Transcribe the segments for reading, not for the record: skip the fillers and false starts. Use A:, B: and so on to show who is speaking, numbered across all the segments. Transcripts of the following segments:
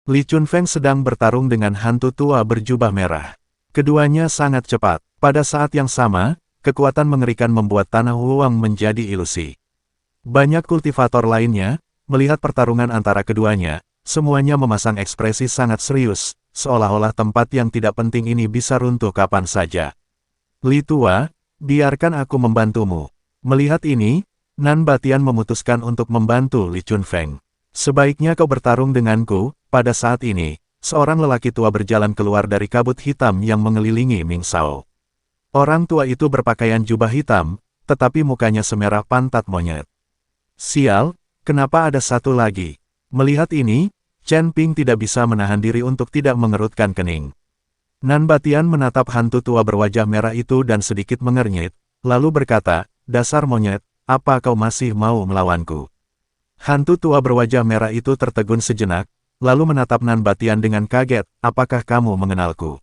A: Li Chunfeng sedang bertarung dengan hantu tua berjubah merah. Keduanya sangat cepat. Pada saat yang sama, kekuatan mengerikan membuat tanah Wuwang menjadi ilusi. Banyak kultivator lainnya, melihat pertarungan antara keduanya, semuanya memasang ekspresi sangat serius, seolah-olah tempat yang tidak penting ini bisa runtuh kapan saja. Li Tua, biarkan aku membantumu. Melihat ini, Nan Batian memutuskan untuk membantu Li Chunfeng. Sebaiknya kau bertarung denganku. Pada saat ini, seorang lelaki tua berjalan keluar dari kabut hitam yang mengelilingi Ming Shao. Orang tua itu berpakaian jubah hitam, tetapi mukanya semerah pantat monyet. Sial, kenapa ada satu lagi? Melihat ini, Chen Ping tidak bisa menahan diri untuk tidak mengerutkan kening. Nan Batian menatap hantu tua berwajah merah itu dan sedikit mengernyit, lalu berkata, "Dasar monyet, apa kau masih mau melawanku?" Hantu tua berwajah merah itu tertegun sejenak, lalu menatap Nan Batian dengan kaget, "Apakah kamu mengenalku?"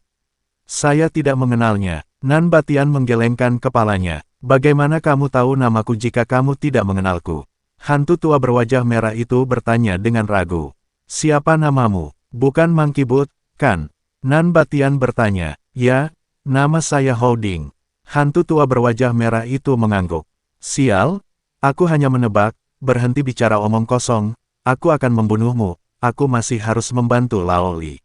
A: "Saya tidak mengenalnya." Nan Batian menggelengkan kepalanya. "Bagaimana kamu tahu namaku jika kamu tidak mengenalku?" Hantu tua berwajah merah itu bertanya dengan ragu. "Siapa namamu? Bukan Monkey Boot, kan?" Nan Batian bertanya. "Ya, nama saya Holding." Hantu tua berwajah merah itu mengangguk. "Sial, aku hanya menebak, berhenti bicara omong kosong, aku akan membunuhmu. Aku masih harus membantu Lao Li."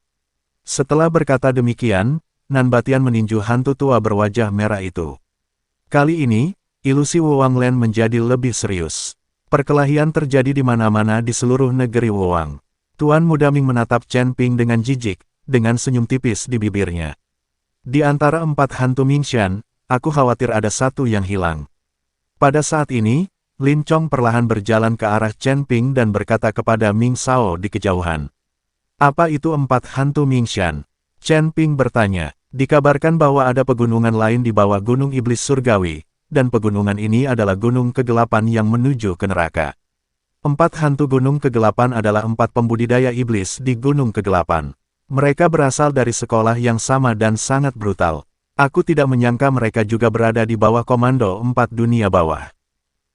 A: Setelah berkata demikian, Nan Batian meninju hantu tua berwajah merah itu. Kali ini, ilusi Wuwang Lan menjadi lebih serius. Perkelahian terjadi di mana-mana di seluruh negeri Wuwang. Tuan Muda Ming menatap Chen Ping dengan jijik, dengan senyum tipis di bibirnya. "Di antara 4 hantu Mingshan, aku khawatir ada satu yang hilang." Pada saat ini, Lin Chong perlahan berjalan ke arah Chen Ping dan berkata kepada Ming Shao di kejauhan. "Apa itu 4 hantu Mingshan?" Chen Ping bertanya. "Dikabarkan bahwa ada pegunungan lain di bawah Gunung Iblis Surgawi, dan pegunungan ini adalah gunung kegelapan yang menuju ke neraka. 4 hantu gunung kegelapan adalah 4 pembudidaya iblis di gunung kegelapan. Mereka berasal dari sekolah yang sama dan sangat brutal. Aku tidak menyangka mereka juga berada di bawah komando 4 dunia bawah."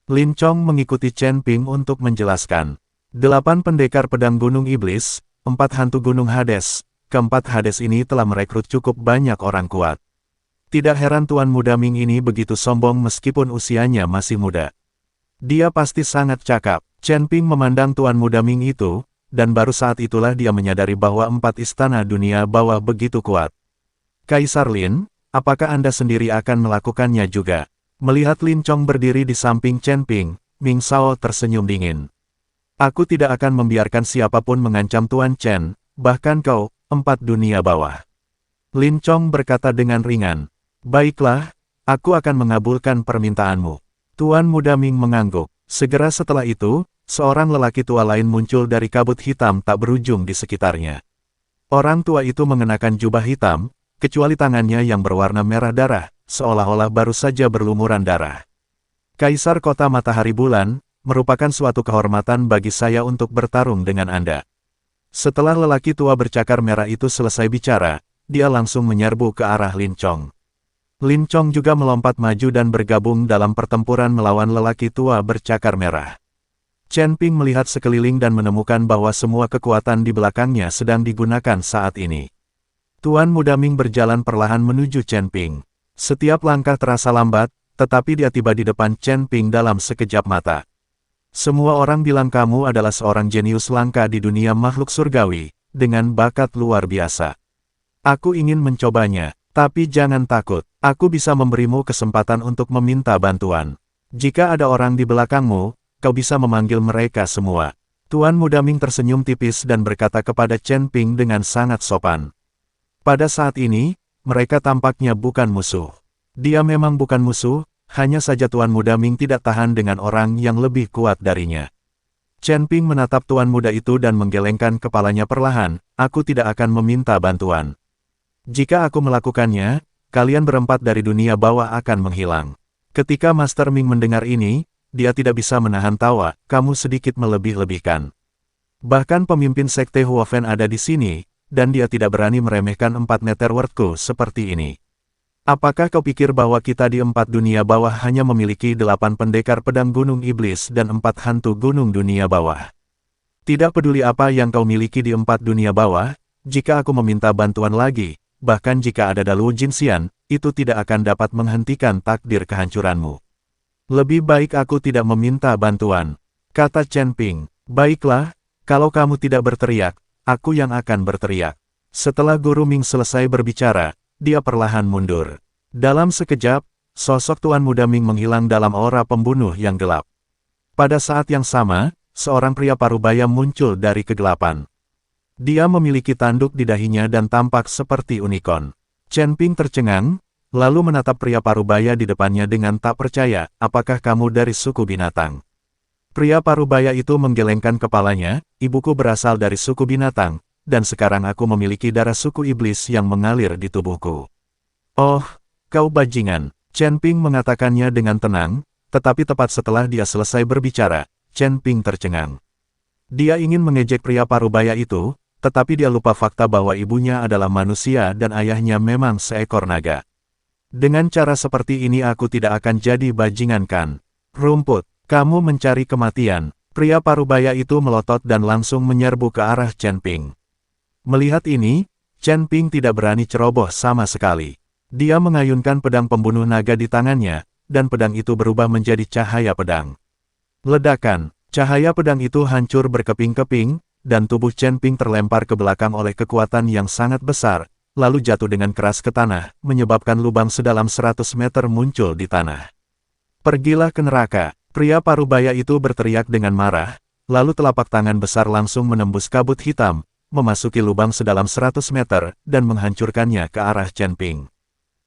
A: Lin Chong mengikuti Chen Ping untuk menjelaskan. 8 pendekar pedang gunung iblis, 4 hantu gunung Hades. Keempat Hades ini telah merekrut cukup banyak orang kuat. Tidak heran Tuan Muda Ming ini begitu sombong meskipun usianya masih muda. Dia pasti sangat cakap. Chen Ping memandang Tuan Muda Ming itu, dan baru saat itulah dia menyadari bahwa 4 istana dunia bawah begitu kuat. "Kaisar Lin, apakah Anda sendiri akan melakukannya juga?" Melihat Lin Chong berdiri di samping Chen Ping, Ming Shao tersenyum dingin. "Aku tidak akan membiarkan siapapun mengancam Tuan Chen, bahkan kau, 4 dunia bawah." Lin Chong berkata dengan ringan. "Baiklah, aku akan mengabulkan permintaanmu." Tuan Muda Ming mengangguk. Segera setelah itu, seorang lelaki tua lain muncul dari kabut hitam tak berujung di sekitarnya. Orang tua itu mengenakan jubah hitam, kecuali tangannya yang berwarna merah darah, seolah-olah baru saja berlumuran darah. "Kaisar Kota Matahari Bulan, merupakan suatu kehormatan bagi saya untuk bertarung dengan Anda." Setelah lelaki tua bercakar merah itu selesai bicara, dia langsung menyerbu ke arah Lin Chong. Lin Chong juga melompat maju dan bergabung dalam pertempuran melawan lelaki tua bercakar merah. Chen Ping melihat sekeliling dan menemukan bahwa semua kekuatan di belakangnya sedang digunakan saat ini. Tuan Muda Ming berjalan perlahan menuju Chen Ping. Setiap langkah terasa lambat, tetapi dia tiba di depan Chen Ping dalam sekejap mata. "Semua orang bilang kamu adalah seorang jenius langka di dunia makhluk surgawi, dengan bakat luar biasa. Aku ingin mencobanya, tapi jangan takut, aku bisa memberimu kesempatan untuk meminta bantuan. Jika ada orang di belakangmu, kau bisa memanggil mereka semua." Tuan Muda Ming tersenyum tipis dan berkata kepada Chen Ping dengan sangat sopan. Pada saat ini, mereka tampaknya bukan musuh. Dia memang bukan musuh, hanya saja Tuan Muda Ming tidak tahan dengan orang yang lebih kuat darinya. Chen Ping menatap Tuan Muda itu dan menggelengkan kepalanya perlahan. "Aku tidak akan meminta bantuan. Jika aku melakukannya, kalian berempat dari dunia bawah akan menghilang." Ketika Master Ming mendengar ini, dia tidak bisa menahan tawa. "Kamu sedikit melebih-lebihkan. Bahkan pemimpin Sekte Huofen ada di sini, dan dia tidak berani meremehkan 4 netherworldku seperti ini. Apakah kau pikir bahwa kita di 4 dunia bawah hanya memiliki 8 pendekar pedang gunung iblis dan 4 hantu gunung dunia bawah? Tidak peduli apa yang kau miliki di 4 dunia bawah, jika aku meminta bantuan lagi, bahkan jika ada Dalu Jinxian, itu tidak akan dapat menghentikan takdir kehancuranmu. Lebih baik aku tidak meminta bantuan, kata Chen Ping. Baiklah, kalau kamu tidak berteriak, aku yang akan berteriak. Setelah Guru Ming selesai berbicara, dia perlahan mundur. Dalam sekejap, sosok Tuan Muda Ming menghilang dalam aura pembunuh yang gelap. Pada saat yang sama, seorang pria parubaya muncul dari kegelapan. Dia memiliki tanduk di dahinya dan tampak seperti unicorn. Chen Ping tercengang, lalu menatap pria parubaya di depannya dengan tak percaya, apakah kamu dari suku binatang? Pria parubaya itu menggelengkan kepalanya, ibuku berasal dari suku binatang, dan sekarang aku memiliki darah suku iblis yang mengalir di tubuhku. Oh, kau bajingan, Chen Ping mengatakannya dengan tenang, tetapi tepat setelah dia selesai berbicara, Chen Ping tercengang. Dia ingin mengejek pria parubaya itu, tetapi dia lupa fakta bahwa ibunya adalah manusia dan ayahnya memang seekor naga. Dengan cara seperti ini aku tidak akan jadi bajingan kan? Rumput, kamu mencari kematian. Pria parubaya itu melotot dan langsung menyerbu ke arah Chen Ping. Melihat ini, Chen Ping tidak berani ceroboh sama sekali. Dia mengayunkan pedang pembunuh naga di tangannya, dan pedang itu berubah menjadi cahaya pedang. Ledakan, cahaya pedang itu hancur berkeping-keping, dan tubuh Chen Ping terlempar ke belakang oleh kekuatan yang sangat besar, lalu jatuh dengan keras ke tanah, menyebabkan lubang sedalam 100 meter muncul di tanah. Pergilah ke neraka, pria parubaya itu berteriak dengan marah, lalu telapak tangan besar langsung menembus kabut hitam, memasuki lubang sedalam 100 meter, dan menghancurkannya ke arah Chen Ping.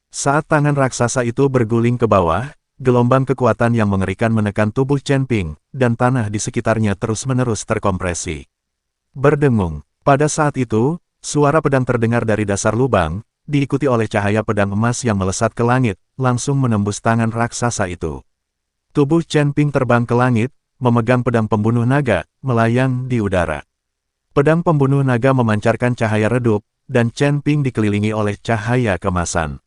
A: Saat tangan raksasa itu berguling ke bawah, gelombang kekuatan yang mengerikan menekan tubuh Chen Ping, dan tanah di sekitarnya terus-menerus terkompresi. Berdengung, pada saat itu, suara pedang terdengar dari dasar lubang, diikuti oleh cahaya pedang emas yang melesat ke langit, langsung menembus tangan raksasa itu. Tubuh Chen Ping terbang ke langit, memegang pedang pembunuh naga, melayang di udara. Pedang pembunuh naga memancarkan cahaya redup, dan Chen Ping dikelilingi oleh cahaya kemasan.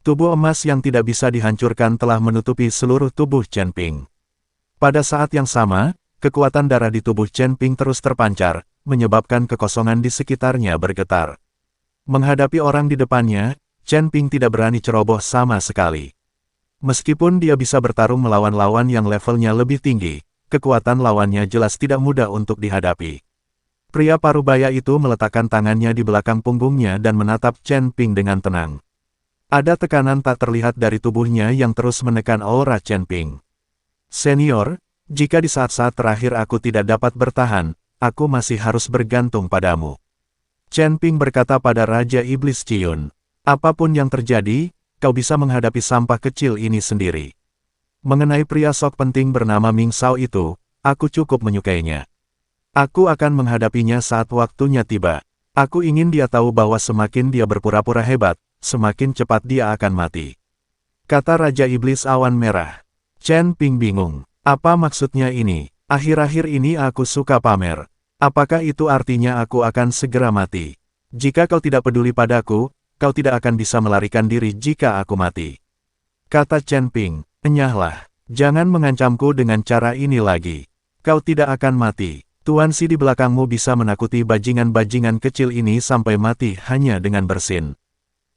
A: Tubuh emas yang tidak bisa dihancurkan telah menutupi seluruh tubuh Chen Ping. Pada saat yang sama, kekuatan darah di tubuh Chen Ping terus terpancar, menyebabkan kekosongan di sekitarnya bergetar. Menghadapi orang di depannya, Chen Ping tidak berani ceroboh sama sekali. Meskipun dia bisa bertarung melawan lawan yang levelnya lebih tinggi, kekuatan lawannya jelas tidak mudah untuk dihadapi. Pria parubaya itu meletakkan tangannya di belakang punggungnya dan menatap Chen Ping dengan tenang. Ada tekanan tak terlihat dari tubuhnya yang terus menekan aura Chen Ping. Senior, jika di saat-saat terakhir aku tidak dapat bertahan, aku masih harus bergantung padamu. Chen Ping berkata pada Raja Iblis Ciun. Apapun yang terjadi, kau bisa menghadapi sampah kecil ini sendiri. Mengenai pria sok penting bernama Ming Shao itu, aku cukup menyukainya. Aku akan menghadapinya saat waktunya tiba. Aku ingin dia tahu bahwa semakin dia berpura-pura hebat, semakin cepat dia akan mati. Kata Raja Iblis Awan Merah. Chen Ping bingung. Apa maksudnya ini? Akhir-akhir ini aku suka pamer. Apakah itu artinya aku akan segera mati? Jika kau tidak peduli padaku, kau tidak akan bisa melarikan diri jika aku mati. Kata Chen Ping. Enyahlah. Jangan mengancamku dengan cara ini lagi. Kau tidak akan mati. Tuan Si di belakangmu bisa menakuti bajingan-bajingan kecil ini sampai mati hanya dengan bersin.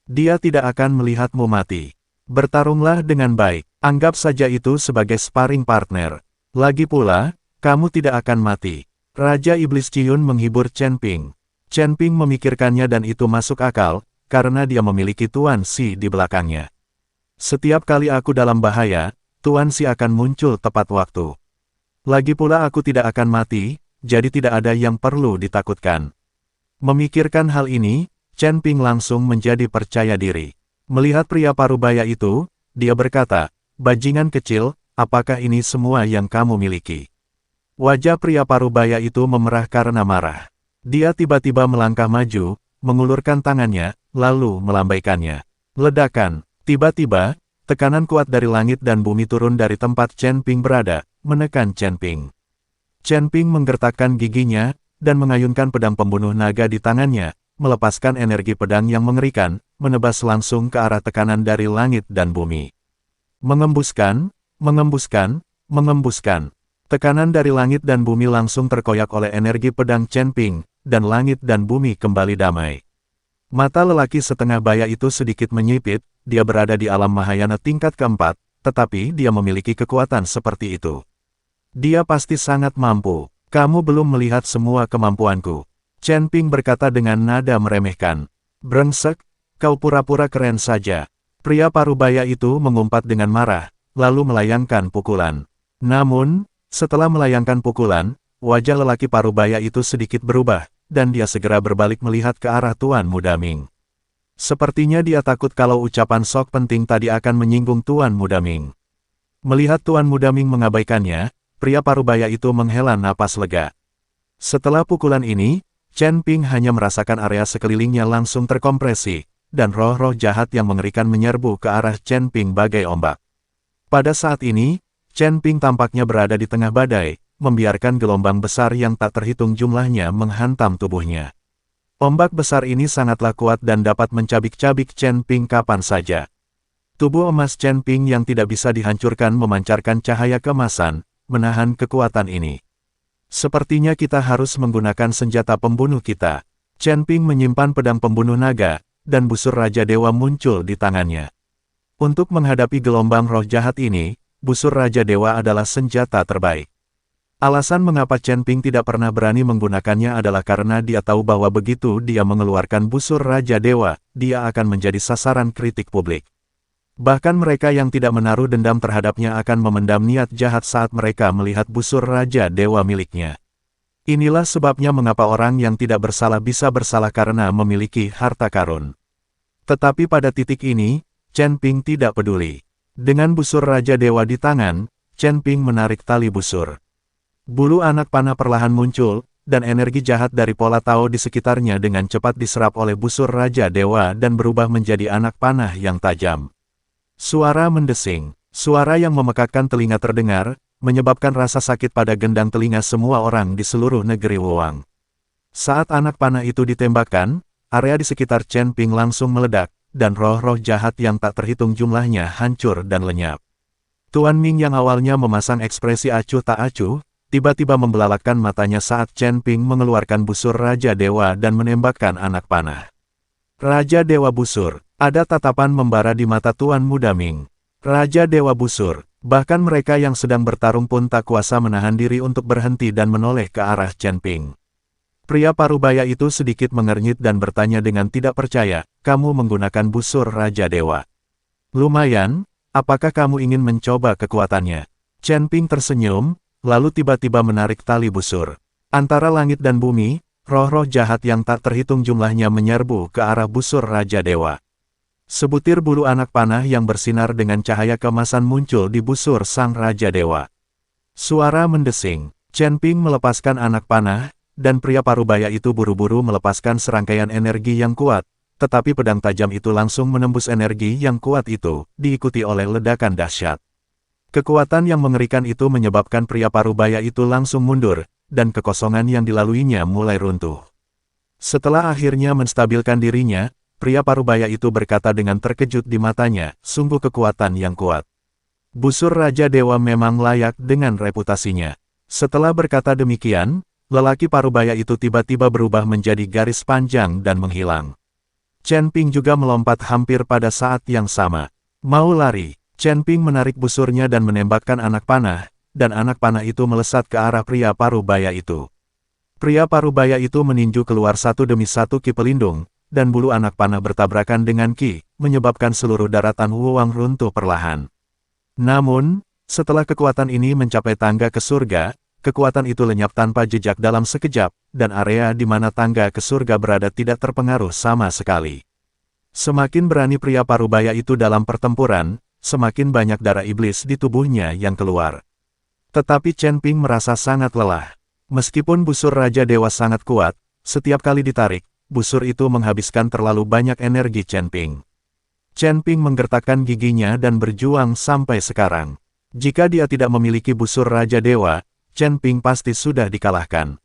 A: Dia tidak akan melihatmu mati. Bertarunglah dengan baik, anggap saja itu sebagai sparring partner. Lagi pula, kamu tidak akan mati. Raja Iblis Ciun menghibur Chen Ping. Chen Ping memikirkannya dan itu masuk akal, karena dia memiliki Tuan Si di belakangnya. Setiap kali aku dalam bahaya, Tuan Si akan muncul tepat waktu. Lagi pula aku tidak akan mati, jadi tidak ada yang perlu ditakutkan. Memikirkan hal ini, Chen Ping langsung menjadi percaya diri. Melihat pria parubaya itu, dia berkata, bajingan kecil, apakah ini semua yang kamu miliki? Wajah pria parubaya itu memerah karena marah. Dia tiba-tiba melangkah maju, mengulurkan tangannya, lalu melambaikannya. Ledakan, tiba-tiba, tekanan kuat dari langit dan bumi turun dari tempat Chen Ping berada, menekan Chen Ping. Chen Ping menggertakkan giginya, dan mengayunkan pedang pembunuh naga di tangannya, melepaskan energi pedang yang mengerikan, menebas langsung ke arah tekanan dari langit dan bumi. Mengembuskan, mengembuskan, mengembuskan. Tekanan dari langit dan bumi langsung terkoyak oleh energi pedang Chen Ping, dan langit dan bumi kembali damai. Mata lelaki setengah baya itu sedikit menyipit, dia berada di alam Mahayana tingkat keempat, tetapi dia memiliki kekuatan seperti itu. Dia pasti sangat mampu. Kamu belum melihat semua kemampuanku. Chen Ping berkata dengan nada meremehkan. Brengsek, kau pura-pura keren saja. Pria parubaya itu mengumpat dengan marah, lalu melayangkan pukulan. Namun, setelah melayangkan pukulan, wajah lelaki parubaya itu sedikit berubah, dan dia segera berbalik melihat ke arah Tuan Muda Ming. Sepertinya dia takut kalau ucapan Sok penting tadi akan menyinggung Tuan Muda Ming. Melihat Tuan Muda Ming mengabaikannya, pria parubaya itu menghela napas lega. Setelah pukulan ini, Chen Ping hanya merasakan area sekelilingnya langsung terkompresi, dan roh-roh jahat yang mengerikan menyerbu ke arah Chen Ping bagai ombak. Pada saat ini, Chen Ping tampaknya berada di tengah badai, membiarkan gelombang besar yang tak terhitung jumlahnya menghantam tubuhnya. Ombak besar ini sangatlah kuat dan dapat mencabik-cabik Chen Ping kapan saja. Tubuh emas Chen Ping yang tidak bisa dihancurkan memancarkan cahaya keemasan, menahan kekuatan ini. Sepertinya kita harus menggunakan senjata pembunuh kita. Chen Ping menyimpan pedang pembunuh naga, dan busur Raja Dewa muncul di tangannya. Untuk menghadapi gelombang roh jahat ini, busur Raja Dewa adalah senjata terbaik. Alasan mengapa Chen Ping tidak pernah berani menggunakannya adalah karena dia tahu bahwa begitu dia mengeluarkan busur Raja Dewa, dia akan menjadi sasaran kritik publik. Bahkan mereka yang tidak menaruh dendam terhadapnya akan memendam niat jahat saat mereka melihat busur Raja Dewa miliknya. Inilah sebabnya mengapa orang yang tidak bersalah bisa bersalah karena memiliki harta karun. Tetapi pada titik ini, Chen Ping tidak peduli. Dengan busur Raja Dewa di tangan, Chen Ping menarik tali busur. Bulu anak panah perlahan muncul, dan energi jahat dari pola Tao di sekitarnya dengan cepat diserap oleh busur Raja Dewa dan berubah menjadi anak panah yang tajam. Suara mendesing, suara yang memekakkan telinga terdengar, menyebabkan rasa sakit pada gendang telinga semua orang di seluruh negeri Wuang. Saat anak panah itu ditembakkan, area di sekitar Chen Ping langsung meledak, dan roh-roh jahat yang tak terhitung jumlahnya hancur dan lenyap. Tuan Ming yang awalnya memasang ekspresi acuh tak acuh, tiba-tiba membelalakkan matanya saat Chen Ping mengeluarkan busur Raja Dewa dan menembakkan anak panah. Raja Dewa Busur, ada tatapan membara di mata Tuan Muda Ming. Raja Dewa Busur. Bahkan mereka yang sedang bertarung pun tak kuasa menahan diri untuk berhenti dan menoleh ke arah Chen Ping. Pria parubaya itu sedikit mengernyit dan bertanya dengan tidak percaya, kamu menggunakan busur Raja Dewa. Lumayan, apakah kamu ingin mencoba kekuatannya? Chen Ping tersenyum, lalu tiba-tiba menarik tali busur. Antara langit dan bumi, roh-roh jahat yang tak terhitung jumlahnya menyerbu ke arah busur Raja Dewa. Sebutir bulu anak panah yang bersinar dengan cahaya keemasan muncul di busur sang Raja Dewa. Suara mendesing, Chen Ping melepaskan anak panah, dan pria parubaya itu buru-buru melepaskan serangkaian energi yang kuat, tetapi pedang tajam itu langsung menembus energi yang kuat itu, diikuti oleh ledakan dahsyat. Kekuatan yang mengerikan itu menyebabkan pria parubaya itu langsung mundur, dan kekosongan yang dilaluinya mulai runtuh. Setelah akhirnya menstabilkan dirinya, pria parubaya itu berkata dengan terkejut di matanya, sungguh kekuatan yang kuat. Busur Raja Dewa memang layak dengan reputasinya. Setelah berkata demikian, lelaki parubaya itu tiba-tiba berubah menjadi garis panjang dan menghilang. Chen Ping juga melompat hampir pada saat yang sama. Mau lari, Chen Ping menarik busurnya dan menembakkan anak panah, dan anak panah itu melesat ke arah pria parubaya itu. Pria parubaya itu meninju keluar satu demi satu ki pelindung, dan bulu anak panah bertabrakan dengan ki, menyebabkan seluruh daratan Wuang runtuh perlahan. Namun, setelah kekuatan ini mencapai tangga ke surga, kekuatan itu lenyap tanpa jejak dalam sekejap, dan area di mana tangga ke surga berada tidak terpengaruh sama sekali. Semakin berani pria parubaya itu dalam pertempuran, semakin banyak darah iblis di tubuhnya yang keluar. Tetapi Chen Ping merasa sangat lelah. Meskipun busur Raja Dewa sangat kuat, setiap kali ditarik, busur itu menghabiskan terlalu banyak energi Chen Ping. Chen Ping menggertakkan giginya dan berjuang sampai sekarang. Jika dia tidak memiliki busur Raja Dewa, Chen Ping pasti sudah dikalahkan.